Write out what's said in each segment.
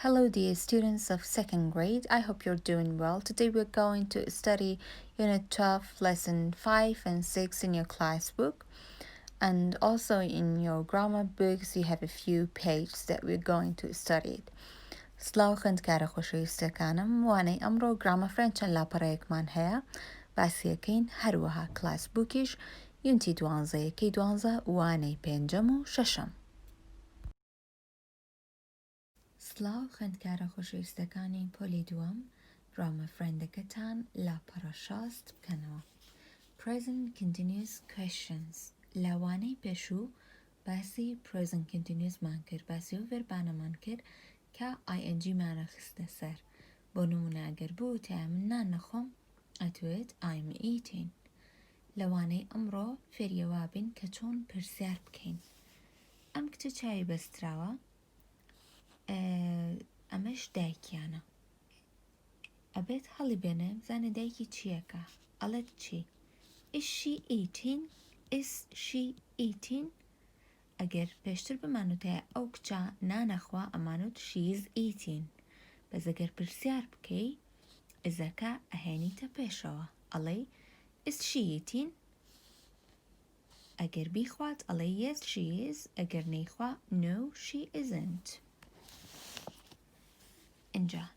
Hello, dear students of second grade. I hope you're doing well. Today we're going to study Unit 12, Lesson 5 and 6 in your class book. And also in your grammar books, you have a few pages that we're going to study. سلااو خوێندکارە خۆشەویستەکانم وانەی ئەمڕۆ گرامە فرەنچەند لاپەڕەیەکمان هەیە باسیەکەین هەروەها کلاس بووکیش یونتی 12 وانەی پێنجەم و شەشەم. سلااو خوێندکارە خۆشەویستەکانی پۆلی دووەم گرامە فرەندەکەتان لاپەڕە شاست بکەنەوە. Present continuous questions لەوانەی پێشوو باسی present continuous مان کرد باسی و ڤێربانەمان کرد کە ing مانە خستە سەر بۆ نمونە ئەگەر بوو تای من نان نەخۆم ئەتوێت I'm eating. لەوانەی ئەمڕۆ فێریەوا بین کە چۆن پرسیار بکەین. ئەم کچە چاوی بەستراوە ئەمەش دایکیانە ئەبێت هەڵی بێنێ بزانێ دایکی چیەکە ئەڵێت چی Is she eating? Is she eating? ئەگەر پێشتر بمانوتەیە ئەو کچە نانەخوا ئەمانوت she is eating. بەس ئەگەر پرسیار بکەی ئزەکە ئەهێنیتە پێشەوە ئەڵێ Is she eating? ئەگەر بیخوات ئەڵێ Yes she is. ئەگەر نەیخوا No she isn't. اینجا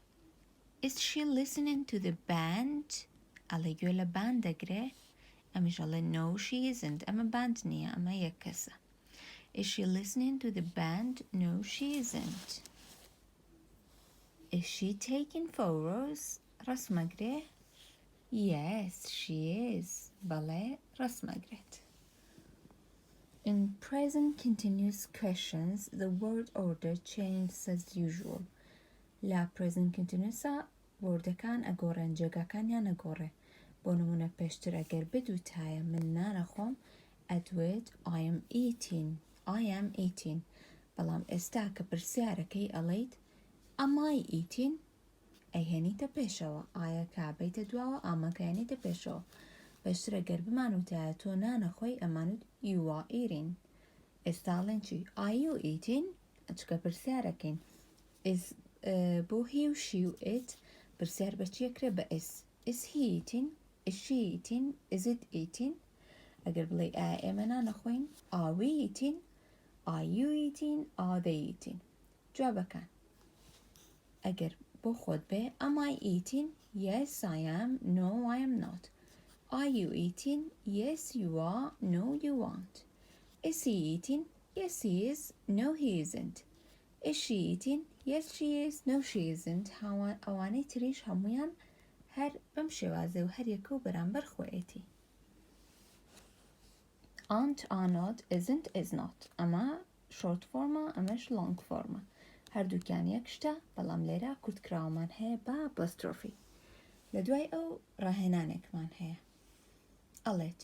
Is she listening to the band? ئەڵێ گوێ لە بان دەگرێ ئەمیش ئەڵێ No she isn't. ئەمە باند نییە ئەمە یەک کەسە. Is she listening to the band? No she isn't. Is she taking photos? ڕەسمەگرێ Yes she is. بەڵێ ڕەسمەگرێت. In present continuous questions, the word order changes as usual. لا present continuousە وردەکان ئەگۆڕێن جێگاکانیان ئەگۆڕێ بۆ نمونە پێشتر ئەگەر بدووتایە من نانەخۆم ئەدوێت I am eating بەڵام ئێستا کە پرسیارەکەی ئەڵێیت Am I eating؟ ئەیهێنیتە پێشەوە ئایا کابەیتە دواوە ئامەکەیانیتە پێشەوە پێشتر ئەگەر بمانوتایە تۆ نانەخۆی ئەمانوت You are eating. ئێستاڵێن چی Are you eating؟ چکە پرسیارەکەین بۆ هی و شی و it پرسیار بە چیەکرێ بە Is he eating? Is she eating? Is it eating? ئەگەر بڵێ ئایا ئێمە نانەخۆین Are we eating? Are you eating? Are they eating? جوابەکان ئەگەر بۆ خۆت بێ Am I eating? Yes I am. No I am not. Are you eating? Yes you are. No you aren't. Is he eating? Yes he is. No he isn't. Is she eating? Yes she is. No she isn't. ئەوانەی تریش هەمویان هەر بەم شێوازە و هەر یەکە و بەرامبەر خۆیەتی. Aren't are not, isn't is not. ئەمە short forma ئەمەش long forma. هەردووکیان یەک شتە بەڵام لێرە کورتکراوەمان هەیە بە apostrophe. لە دوای ئەو ڕاهێنانێکمان هەیە ئەڵێت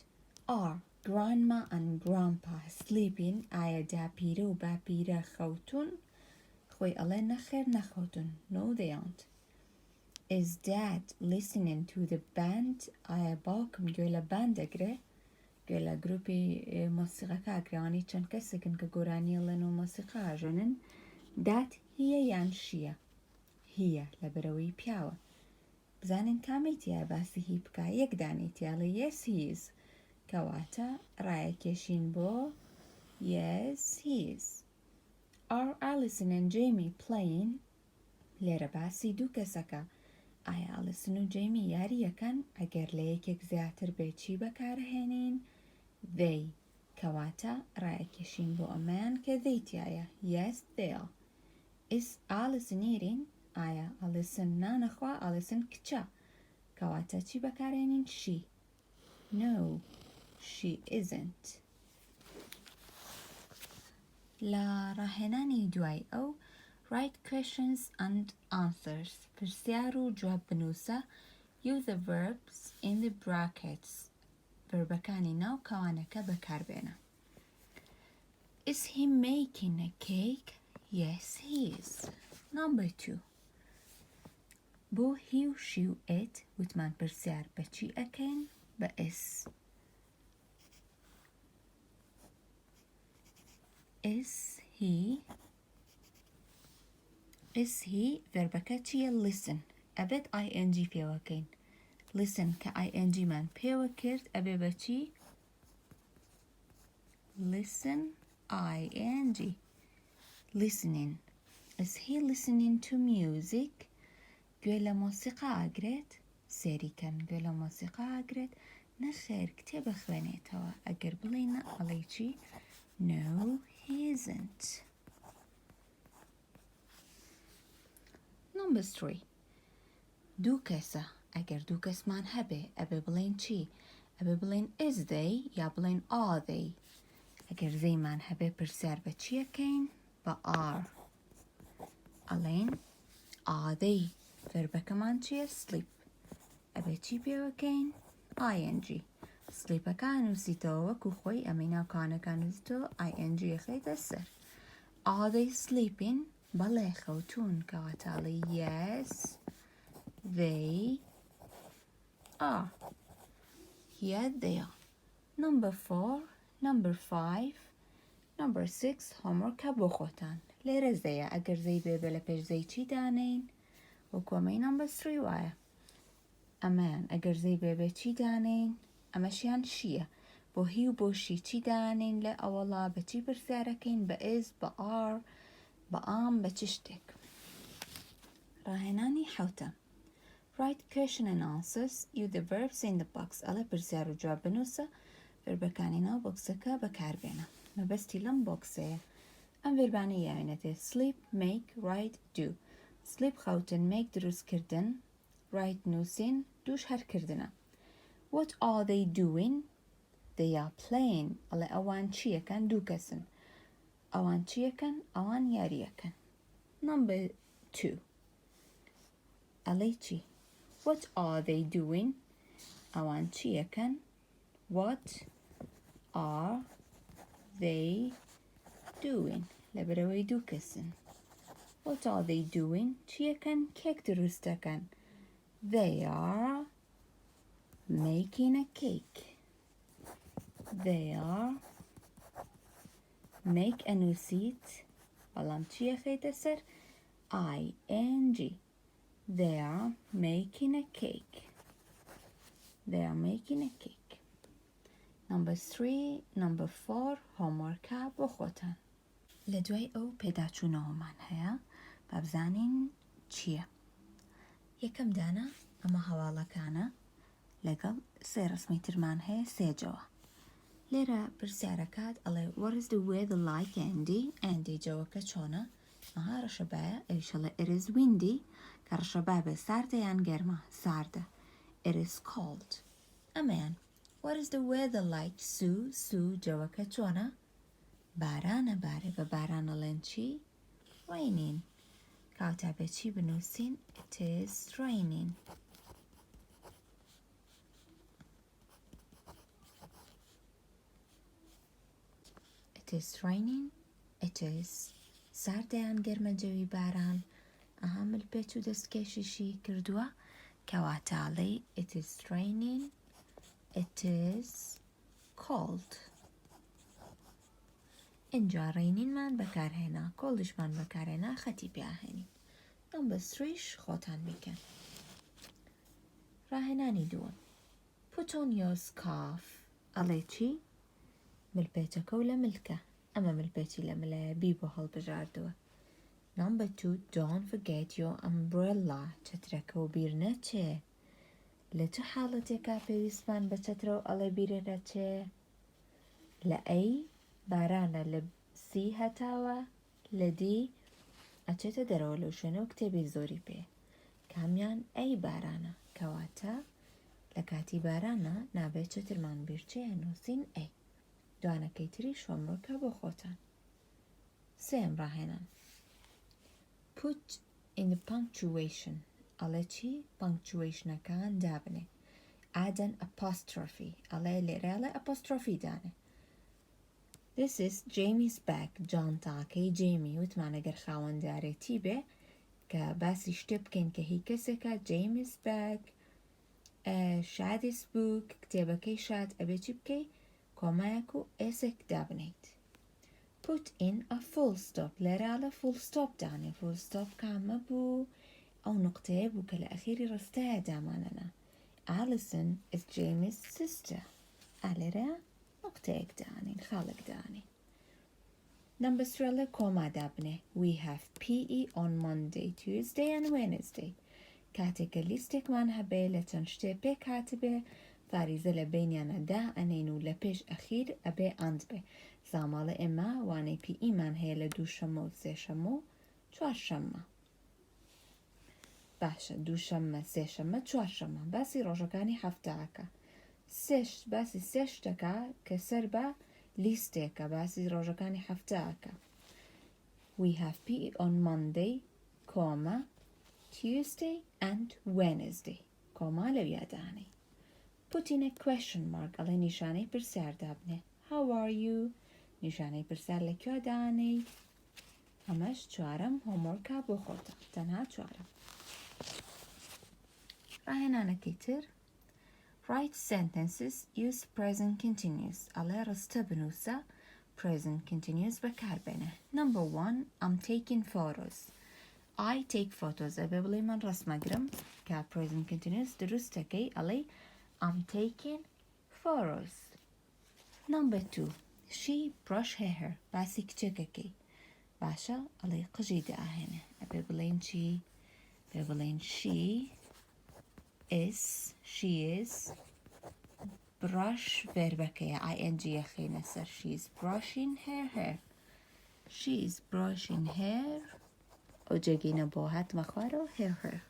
Are grandma and grandpa sleeping? ئایا داپیرە و باپیرە خەوتون؟ خۆی ئەڵێ نەخێر نەخەوتون. No they aren't. Is dad listening to the band? ئایا باوکم گوێ لە بان دەگرێ؟ گوێ لە گروپی مۆسیقەکە ئاگرێوانی چەند کەسێکن کە گۆرانیەڵێن و مۆسیقا ئاژەنن داد هیە یان شیە؟ هیە لەبەرەوەی پیاوە. بزانین کامەیتیە باسی هی بکە یەک دانیتیاڵە Yes he is کەواتە ڕایەکێشین بۆ Yes he is. Are Alison and Jamie playing? لێرە باسی دوو کەسەکە ئایا ئالیسن و جەیمی یاریەکەن ئەگەر لە یەکێک زیاتر بێ چی بەکارهێنین They کەواتە ڕایەکێشین بۆ ئەمەیان کە دەیتیایە Yes they are. Is Alison eating? ئایا ئالیسن نانەخوا ئالیسن کچە کەواتە چی بەکارهێنین She. No she isn't. لە ڕاهێنانی دوای ئەو Write questions and answers. پرسیار و جواب بنووسە Use the verbs in the brackets. ڤەربەکانی ناو کەوانەکە بەکاربێنە. Is he making a cake? Yes he is. Number 2. بۆ he و she و it وتمان پرسیار بە چی ئەکەین بە is. Is he is he verبەکە چییە listen ئەبێت ing پێوەکەین listen کە ing مان پێوە کرد ئەبێ بە چی listen ing listening is he listening to music گوێ لە مۆسیقا ئاگرێت سێریکەن گوێ لە مۆسیقا ئاگرێت نەخێر کتێبە خوێنێتەوە ئەگەر بڵێنە ئەڵێ چی no he isn't. Number 3 دوو کەسە ئەگەر دوو کەسمان هەبێ ئەبێ بڵێن چی ئەبێ بڵێن is they یا بڵێن are they ئەگەر زەیمان هەبێ پرسیار بە چیەکەین بە are ئەڵێن are they verبەکەمان چییە sleep ئەبێ چی پێوەکەین ing sleepەکە نووسیتەوە وەکو خۆی ئەمەی ناوکانەکان نووسیتەوە ing یەخەیتە سەر are they sleeping بەڵێ خەوتون کەواتاڵی yes they are here they are. Number 4 number 5 number 6 homework بۆ خۆتان لێرە زەیە ئەگەر زەی بێبێ لە پێش زەی چی دانین وەکوەمەی number 3 وایە ئەمەیان ئەگەر زەی بێبێ چی دانین ئەمەشیان شیە بۆ هی و بۆ شی چی دانین لە ئەوەڵا بە چی پرسیارەکەین بە is بە are بە am بە چ شتێک ڕاهێنانی حوتە write question and answers use the verbs in the box ئەڵێ پرسیار و جواب بنووسە ڤێربەکانی ناو بۆکسەکە بەکاربێنە مەبەستی لەم بۆکسەیە ئەم ڤێربانەی یاوێنێتێ sleep make write do sleep خەوتن make دروستکردن write نووسین دووش هەرکردنە what are they doing they are playing ئەڵێ ئەوان چیەکەن دوو کەسن ئەوان چیەکەن ئەوان یاریەکەن number 2 ئەڵێ چی what are they doing ئەوان چیەکەن what are they doing لەبەرەوەی دوو کەسن what are they doing چیەکەن کێک دروستەکەن they are making a cake they are make a نووسیت بەڵام چیە خەیتە سەر ing they are making a cake they are making a cake number 3 number 4 homework بۆ خۆتان لە دوای ئەو پێداچوونەوەمان هەیە با بزانین چییە یەکەم دانە ئەمە هەواڵەکانە لەگەڵ سێ ڕسمی ترمان هەیە سێجەوە لێرە پرسیارەکات ئەڵێ what is the weather like Andy جەوەکە چۆنە ئەها ڕەشەبایە ئەویشەڵێ it is windy کە ڕەشەبای بێ ساردە یان گەرمە ساردە it is cold ئەمەیان what is the weather like Sue جەوەکە چۆنە بارانە بارێ بە بارانەڵێن چی raining کاوتا بێ چی بنووسین it is raining it is raining it is ساردەیان گەرمە جەوی باران ئەها ملپێچ و دەستکێشیشی کردووە کەواتاڵی it is raining it is cold اینجا ڕینینمان بەکارهێنا کۆڵدشمان بەکارهێنا خەتی پیاهێنی number 3 خۆتان بیکەن ڕاهێنانی دووەم put on your scarf ئەڵێ چی ملپێچەکە و لە ملکە ئەمە ملپێچی لە ملایە بی بۆ هەڵبژاردووە number 2 don't forget your umbrella چەترەکە و بیر نەچێ لە چه حاڵەتێکا پێویستمان بە چەترە و ئەڵێ بیرە نەچێ لە ئەی بارانە لە سی هەتاوە لە دی ئەچێتە دەرەوە لەو شوێنە و کتێبی زۆری پێ کامیان ئەی بارانە کەواتە لە کاتی بارانە نابێت چەترمان بیرچێ نووسین ئەی دوانەکەی تری شۆمڕۆکە بۆ خۆتان سێم ڕاهێنان put in the punctuation ئەڵێ چی punctuationەکان دابنێ add an apostrophe ئەڵێ لێرە apostrophe دانێ this is Jamie's bag جانتاکەی جێمی وتمان ئەگەر خاوەندارێتی بێ کە باسی شتێ بکەین کە هی کەسێکە Jamie's bag شادی's book کتێبەکەی شاد ئەبێ چی بکەی کۆمایەک و ئێسێک دابنیت Put in a full stop. لرالة full stop داني. Full stop كامة بو أو نقطة بو كلا أخيري رستها داماننا. Alison is Jamie's sister. ألرا نقطة داني. الخالق داني. Number 3 كوما دابنه. We have PE on Monday, Tuesday and Wednesday. كاتك الليستك مانها بي لتنشتي بي كاتبه فاريزة لبينيانا دا أنينو لبيش أخير أبي أند بي زامالة إما واني بي إيمان هي لدو شمو سي شمو چوار شمه باشا دو شمه سي شمه چوار شمه باسي روشكاني حفتاكا سيش باسي سيش تكا كسربا ليستيكا باسي روشكاني حفتاكا We have PE on Monday, comma, Tuesday and Wednesday. كوما لو ياداني. Put in a question mark على نشاني برسال دابنه. How are you? نشاني برسال لك ياداني. همش چوارم homework بخوتا. تنها چوارم. راهنا نكتر. Write sentences use present continuous. على رستبنوسا present continuous بكاربنه. Number 1 I'm taking photos. I take photos. أبي من رسم أقرم كا present continuous درستكي علي I'm taking photos. Number 2 she brush her hair. باسك تشككي باشا علي قجيدة هنا أبي بلين she is brush verbكي ing يخي نسر she's brushing her hair. She's brushing hair وجاقينا بوهات مخوارو her.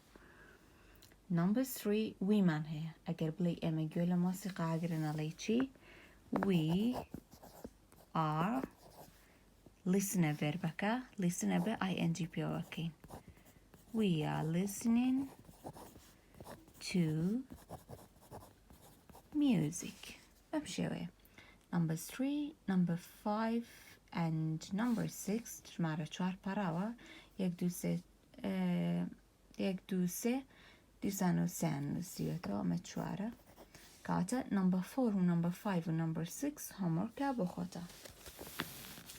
Number 3 we man here أقرب لي إما جولا موسيقى أقرنا ليشي we are listener verbaka listener be ing okay. We are listening to music. بمشيوه. Number 3 number 5 and number 6 شمارة چوار parawa یک دو سه دیزانو سن سیوتو آمد چواره کاتا number 4 و number 5 و number 6 homework بخوتا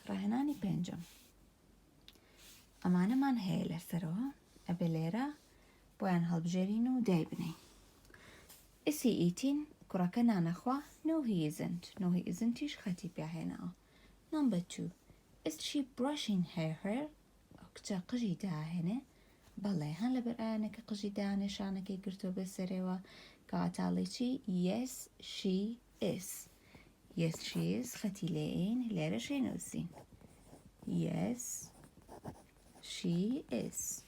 راهناني پنجم امانه من هیله سرو ابلیرا باین هلبجرینو دیبنی Is he eating? كراكا نانخوا No he isn't إيش خطي بيا هنا. Number 2 Is she brushing her hair? أكتا قجيدا هنا بله هن لبرآنة كقجيدا نشانة كي قرتو بسروا كاتاليشي Yes she is. Yes she is خطي لين ليرا شينوسين. Yes she is.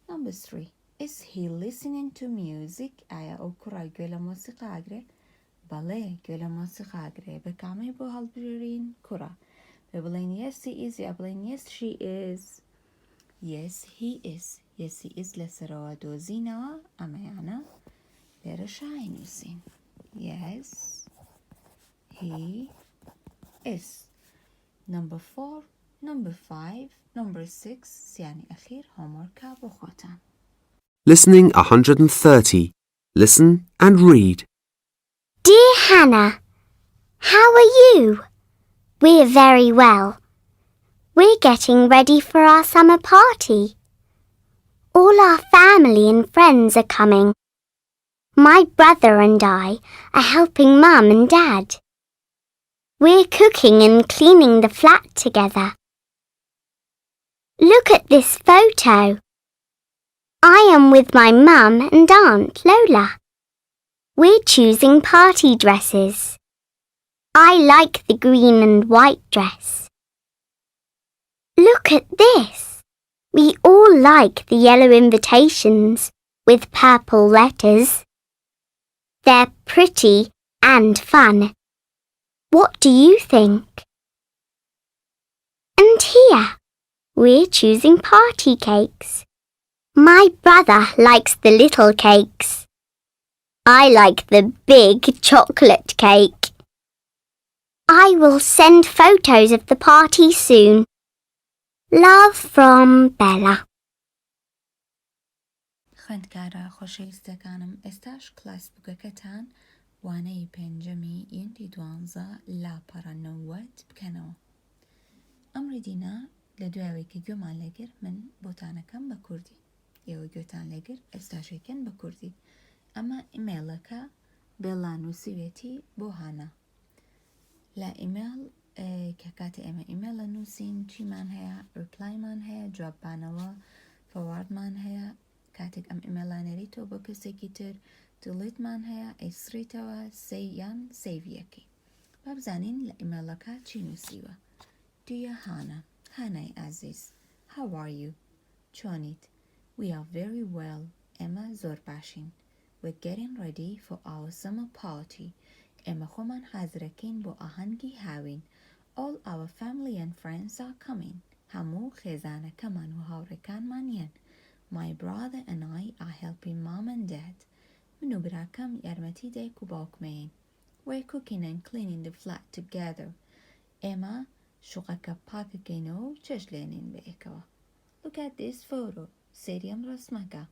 Number 3 Is he listening to music? آیا او کرا گولا موسیقى اگره؟ بله گولا موسیقى اگره بکامه بو هل برین کرا ببلین yes he is یا بلین yes she is. Yes he is. Yes he is لسروا دوزينوا اما يانا ليرا شاينوسين. Yes he is. Number 4 number 5 number 6 يعني أخير homework بخوتان. Listening 130. Listen and read. Dear Hannah, how are you? We're very well. We're getting ready for our summer party. All our family and friends are coming. My brother and I are helping Mum and Dad. We're cooking and cleaning the flat together. Look at this photo. I am with my mum and Aunt Lola. We're choosing party dresses. I like the green and white dress. Look at this. We all like the yellow invitations with purple letters. They're pretty and fun. What do you think? And here, we're choosing party cakes. My brother likes the little cakes. I like the big chocolate cake. I will send photos of the party soon. Love from Bella. خوێندکارە خۆشەویستەکانم ئێستاش کلاس بووکەکەتان وانەی پێنجەمی ئیندی 12 لاپەڕە 90 بکەنەوە. ئەم ڕیدینە لە دوایەوەی کە گوێمان لێگر من بۆتانەکەم بە کوردی ئێوە گوێتان لێگر ئێستاشێکن بە کوردی ئەمە ئیمێلەکە بێڵا نووسیوێتی بۆ هانا لە ئیمێل کە کاتە ئێمە ئیمێلە نووسین چیمان هەیە ڕپلایمان هەیە جواببانەوە فەواردمان هەیە کاتێک ئەم ئیمێلانەریتەوە بۆ کەسێکی تر دڵیتمان هەیە ئەیسریتەوە سەیان سەیڤیەکەی با بزانین لە ئیمێلەکە چی نووسیوە دیە هانە هانای ئازیز How are you؟ چۆنیت؟ We are very well ئێمە زۆر باشین We're getting ready for our summer party ئێمە خۆمان حازرەکەین بۆ ئاهەنگی هاوین All our family and friends are coming هەموو خێزانەکەمان و هاوڕێکانمانیان My brother and I are helping mom and dad من و براکەم یارمەتی دایک و باوکمەین We're cooking and cleaning the flat together ئێمە شوقەکە پاکەکەینەوە و چێژ لێنین بەیەکەوە Look at this photo سێریەم ڕسمەکە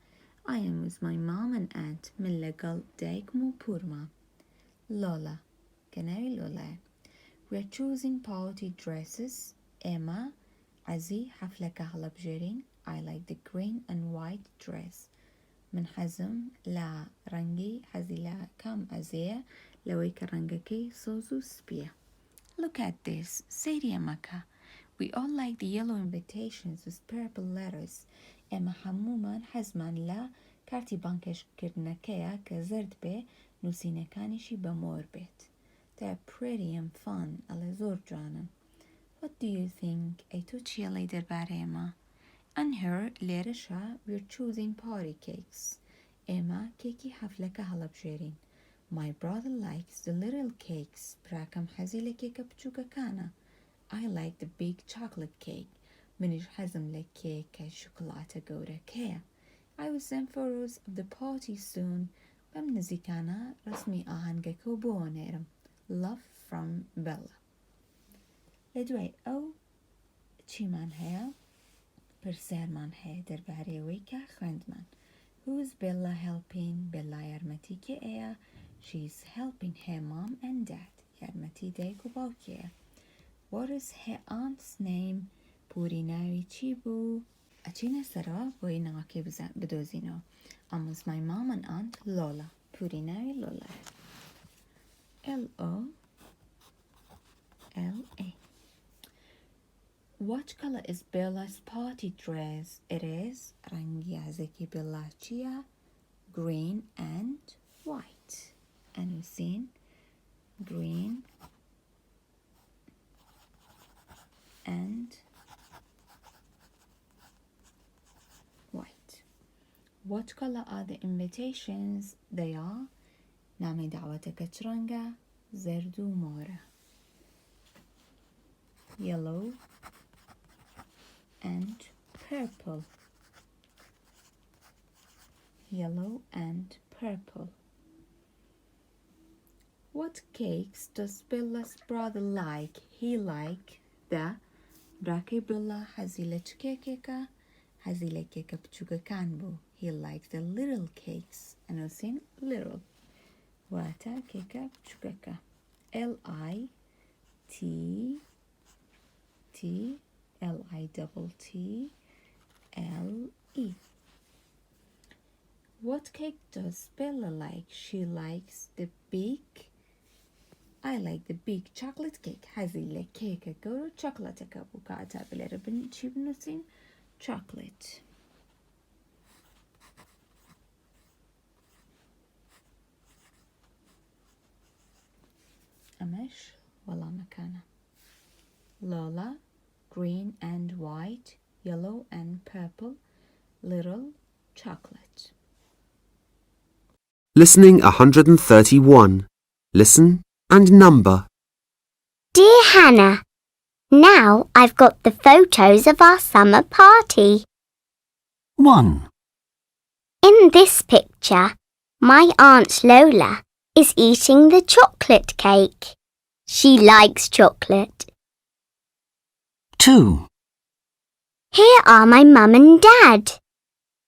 I am with my mom and aunt من لەگەڵ دایکم و پوورمە Lola کە ناوی لۆلایە We're choosing party dresses ئێمە عەزی حەفلەکە هەڵەبژێرین I like the green and white dress من حەزم لە ڕەنگی حەزی لە کام ئەزەیە لەوەی کە ڕەنگەکەی سۆز و سپیە Look at this سەیری ئەمەکە We all like the yellow invitations with purple letters ئێمە هەموومان حەزمان لە کارتی بانکێشکردنەکەیە کە زرد بێ نووسینەکانیشی بە مۆر بێت They're pretty and fun ئەڵێ زۆر جوانن What do you think؟ ئەی تۆ چیە لەی دەربارەی ئێمە And here لێرەشە We're choosing party cakes ئێمە کێکی حەفلەکە هەڵەبژێرین My brother likes the little cakes براکەم حەزی لە کێکە بچووکەکانە I like the big chocolate cake منیش حەزم لە کێکە شوکڵاتە گەورەکەیە I will send photos of the party soon بەم نزیکانە ڕسمی ئاهەنگەکە و بۆ نێرم Love from Bella لە دوای ئەو چیمان هەیە پرسیارمان هەیە دەربارەیەوەی کە خوێندمان Who's Bella helping؟ بێلا یارمەتی کێ ئەیە She's helping her mom and dad یارمەتی دایک و باوکیەیە What is her aunt's name؟ پوری ناوی چی بوو؟ ئەچینە سەرەوە بۆی ناوەکەی بدۆزینەوە I'm with my mom and aunt Lola پوری ناوی لۆلایە L-O-L-A What color is Bella's party dress? It is ڕەنگی یازێکی بێلا چییە؟ Green and white ئەنووسین Green and white What color are the invitations? They are نامی دعوتەکە چ ڕەنگە؟ زەرد و مۆرە Yellow and purple Yellow and purple What cakes does Bella's brother like? He like the براکەی بڵا حەزی لە چ کێکێکە؟ حەزی لە کێکە بچووکەکان بوو He likes the little cakes ئەنووسین little واتە کێکە بچووکەکە L-I-T-T-L-I-T-T-L-E What cake does Bella like? She likes the big I like the big chocolate cake حەزی لە کێکە گەورە چۆکڵەتەکە بوو کە ئاتا بلێرە چی بنووسین chocolate ئەمەش وەڵامەکانە Lola green and white yellow and purple little chocolate Listening 131. Listen and number. Dear Hannah, now I've got the photos of our summer party. 1. In this picture, my Aunt Lola is eating the chocolate cake. She likes chocolate. 2. Here are my mum and dad.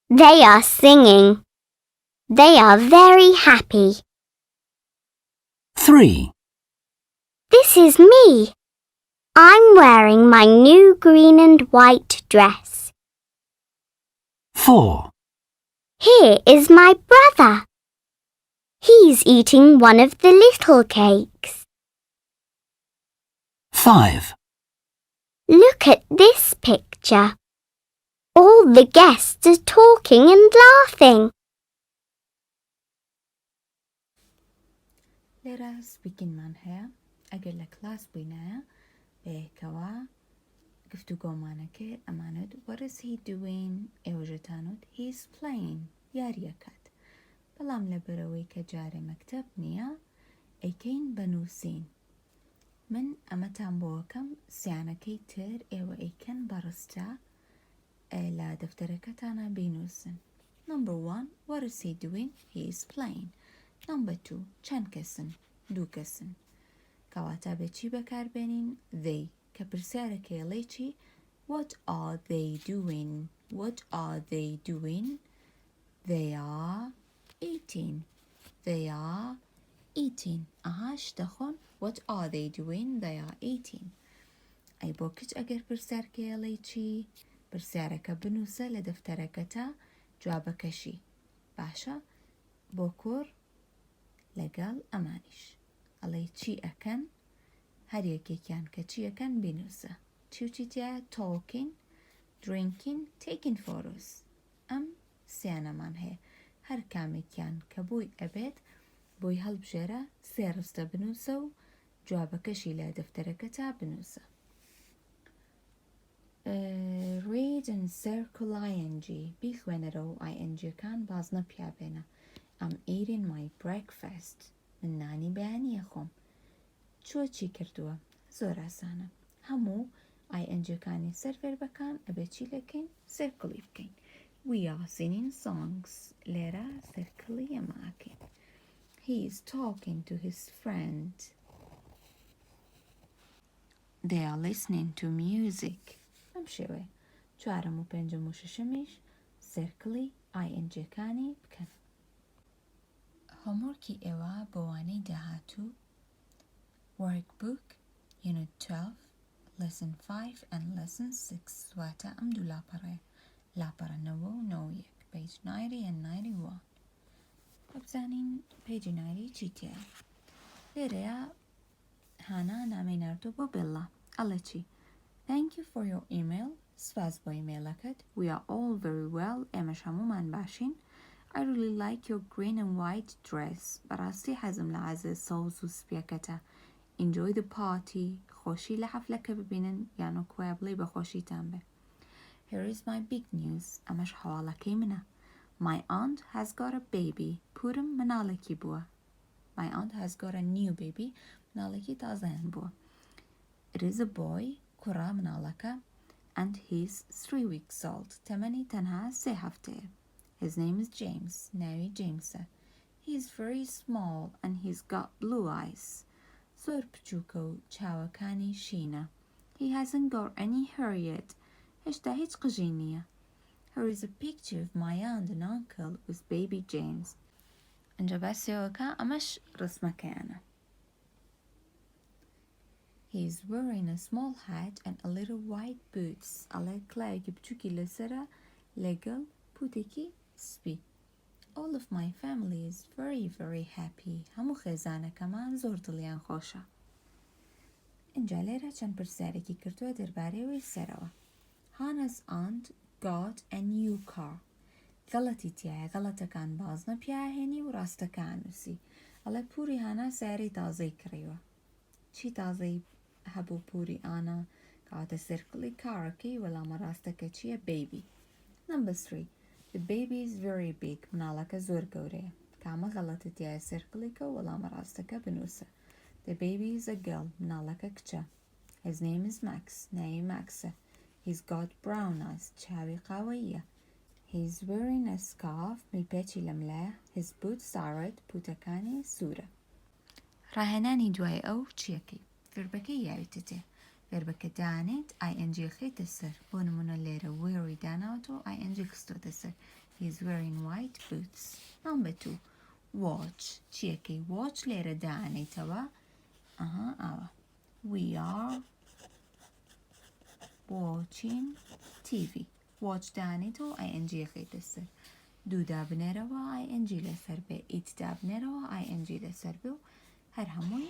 They are singing. They are very happy. 3. This is me. I'm wearing my new green and white dress. 4. Here is my brother. He's eating one of the little cakes. 5. Look at this picture. All the guests are talking and laughing. لێرە سپیکینمان هەیە ئەگەر لە کلاس بووینایە بەیەکەوە گفتوگۆمانەکە ئەمانت what is he doing ئێوەژەتانوت he's playing یاریەکات بەڵام لەبەرەوەی کە جارێ مەکتەب نییە ئەیکەین بەنووسین من ئەمەتان بۆکەم سیانەکەی تر ئێوە ئەیکەن بەڕستە لە دەفتەرەکەتانە بینووسن Number 1 what is he doing he is playing Number 2 چەند کەسن دوو کەسن کەواتە بە چی بەکاربێنین they کە پرسیارەکەیڵێ چی What are they doing What are they doing They are eating They are eating ئەهاش دەخۆن What are they doing They are eating ئەی بۆ کچ ئەگەر پرسیارکەیڵێ چی پرسیارەکە بنووسە لە دەفتەرەکەتە جوابەکەشی باشە بۆ کوڕ لەگەڵ ئەمانیش ئەڵێ چی ئەکەن هەر یەکێکیان کە چی ئەکەن بینووسە چی و چیتیایە talking drinking taking photos ئەم سیانەمان هەیە هەر کامێکیان کە بووی ئەبێت بۆی هەڵبژێرە سێ ڕستە بنووسە و جوابەکەشی لە دەفتەرەکەتا بنووسە read and circle ing بیخوێنەرەوە ing-کان باز نەپیابێنە I'm eating my breakfast من نانی بەیانیە خۆم چۆ چی کردووە زۆر ئاسانە هەموو ing-کانی سەرفێر بەکان ئەبێ چی لەکەین سرکڵی بکەین We are singing songs لێرە سرکڵی ئەماکەین He is talking to his friend They are listening to music ئەم شێوەیە چوارەم و پێنجەم و شەشەمیش سرکڵی ing-کانی بکەن هۆمۆرکی ئێوە بۆوانەی داهاتوو Workbook Unit 12 Lesson 5 and Lesson 6 واتە ئەم دوو لاپەڕەیە لاپەڕە 91 page 90 and 91 بزانین پێیجی 90 چی تێە لێرەیە هانا نامەی ناردووە بۆ بێڵا ئەڵێ چی Thank you for your email سپاس بۆ ئیمێلەکەت We are all very well ئێمەش هەمومان باشین I really like your green and white dress بەڕاستی حەزم لە عەزە سەوز و سپیەکەتە Enjoy the party خۆشی لە حەفلەکە ببینن یان وەکوایە بڵێ بەخۆشیتان بێ Here is my big news ئەمەش هەواڵەکەی منە My aunt has got a baby پورم مناڵێکی بووە My aunt has got a new baby مناڵێکی تازەیان بووە It is a boy کوڕە مناڵەکە and he's 3 weeks old تەمەنی تەنها 3 هەفتەیە His name is James ناوی جیمسە He's very small and he's got blue eyes زۆر بچووکە و چاوەکانی شینە He hasn't got any hair yet هێشتا هیچ قژی نییە Here is a picture of my aunt and uncle with baby James ئەنجا باسیەوەکە ئەمەش ڕسمەکەیانە He is wearing a small hat and a little white boots ئەڵێ کڵاوێکی بچووکی لەسرە لەگەڵ پوتێکی سپی All of my family is very very happy هەموو خێزانەکەمان زۆر دڵیان خۆشە اینجا لێرە چەند پرسیارێکی کردووە دەربارەی سەرەوە Hannah's aunt got a new car غەڵەتی تایە غەڵەتەکان باز نەپیاهێنی و ڕاستەکان نووسی ئەڵێ پوری هانا سیارەی تازەی کڕیوە چی تازەی هەبوو پوری ئانا کاتە سرکڵی کارەکەی وەڵامە ڕاستەکە چییە baby Number 3 The baby is very big مناڵەکە زۆر گەورەیە کامە غەڵەتە تایە سرکڵیکە وەڵامە ڕاستەکە بنووسە The baby is a girl مناڵەکە کچە His name is Max ناوی ماکسە He's got brown eyes چاوی قاوەییە He's wearing a scarf میپێکی لەملایە His boots are red پوتەکانی سوورە ڕاهێنانی دوای ئەو چیەکەی فێربەکەی یاویتە تێ فێربەکە دانێت ing خێتە سەر بۆ نمونە لێرە weary داناوەتەوە ing خستۆتە سەر He's wearing white boots Number 2 Watch چیەکەی watch لێرە دانێتەوە ئەها ئاوە We are watching TV. watch دانيتو ing خيت السر دو داب نروا ing لسر به it داب نروا ing لسر به هر هموي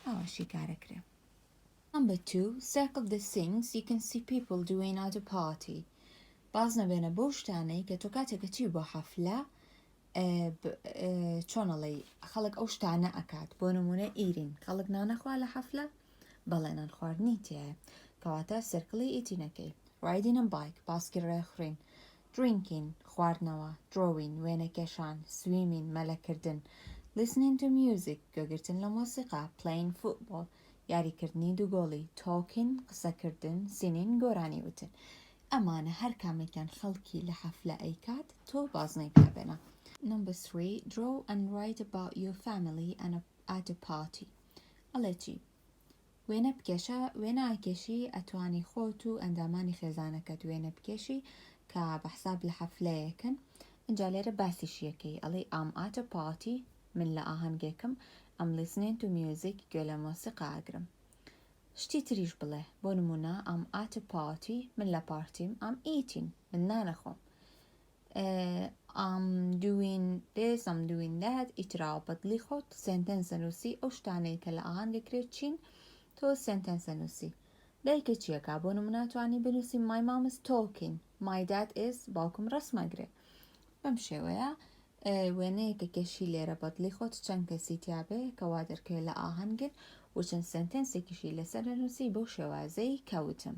أوشي كاركره. Number 2, circle the things you can see people doing at a party. بازنا بين بوشتاني كتوكاتي كتيبو حفلة چۆنەڵێ خەڵک ئەو شتانە ئەکات بۆ نمونە ئیرین خەڵک نانەخوا لە حەفلە بەڵێ نان خواردنی تایە کەواتە سرکڵی ئیتینەکەی riding a bike باسکی ڕێخورین drinking خواردنەوە drawing وێنەکێشان swimming مەلەکردن listening to music گوێگرتن لە مۆسیقا playing football یاریکردنی دووگۆڵی talking قسەکردن singing گۆرانی وتن ئەمانە هەر کامێکیان خەڵکی لە حەفلە ئەیکات تۆ بازنەی پێ بێنە. Number 3, draw and write about your family and at a party. ئەڵێکی وێنە بکێشە وێنە ئاکێشی ئەتوانی خۆت و ئەندامانی خێزانەکەت وێنە بکێشی کە بەحساب لە حەفلەیەکن ئەجا لێرە باسیشیەکەی ئەڵێ I'm at a party من لە ئاهەنگێکم I'm listening to music گوێ لە مۆسیقا ئەگرم. شتی تریش بڵێ بۆ نمونە I'm at a party من لە پارتیم I'm eating من نانەخۆم. I'm doing this, I'm doing that ئیتراوە بەدڵی خۆت سنتەنسە نووسی ئەو شتانەی کە لە ئاهەنگێکرێت چین تۆ سنتەنسە نووسی لایکە چیەکە بۆ نمونە توانی بنووسی My mom is talking My dad is باوکم ڕەسمەگرێ بەم شێوەیە وێنەیە کە کێشی لێرە بەدڵی خۆت چەند کەسی تیابێ کەوا دەرکەوێت لە ئاهەنگن و چەند سنتەنسێکیشی لەسەر نووسی بەو شێوازەی کەوتم.